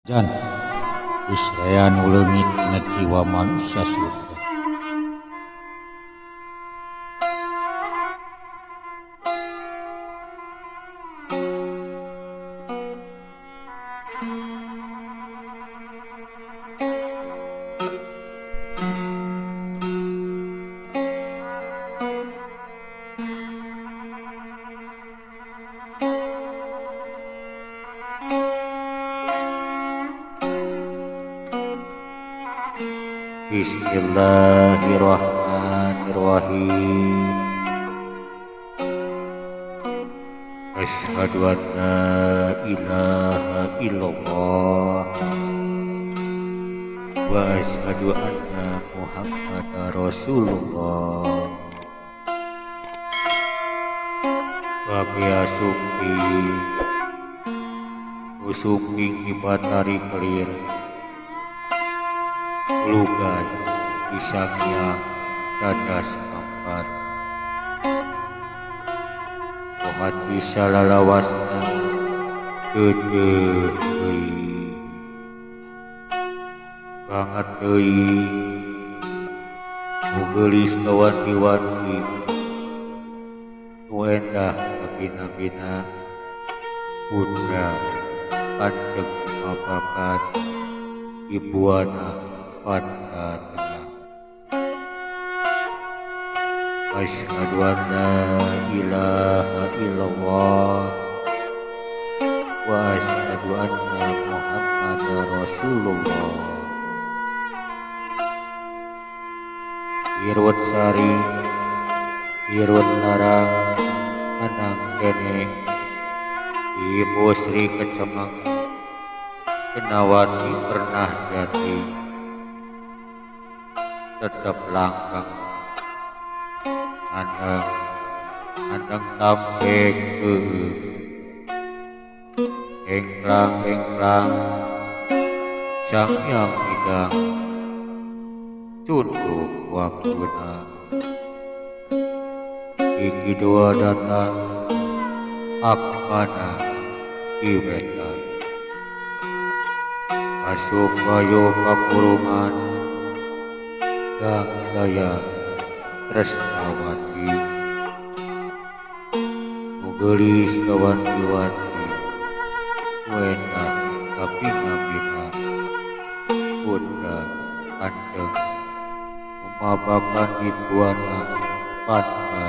Jan, Israel leungit tina jiwa manusia surga. Bismillahirrahmanirrahim. Asyhadu an la ilaha illallah wa asyhadu anna Muhammadar Rasulullah. Bagia sukti usuping ibatari kelir lugan pisangnya cadas kampar pohaci salalawasna deui banget deui mugeulis kawanti-wanti nu endah kapina-pina putra panceg mapakat ibuana pada tengah. Asyhadu an la ilaha illallah wa asyhadu anna Muhammadar Rasulullah. Irwat sari irwat larang anang keneh ibu Sri Kecemang Kenawati pernah jati tetap langkang andang tampek engklang sang yang hidang tunduk wakuna iki dua datang akmana iwetan masuk bayo kakurungan dan daya tresnawati mugeulis kawanti-wanti wena kapina-pina putra andeng memabakan ibuana pada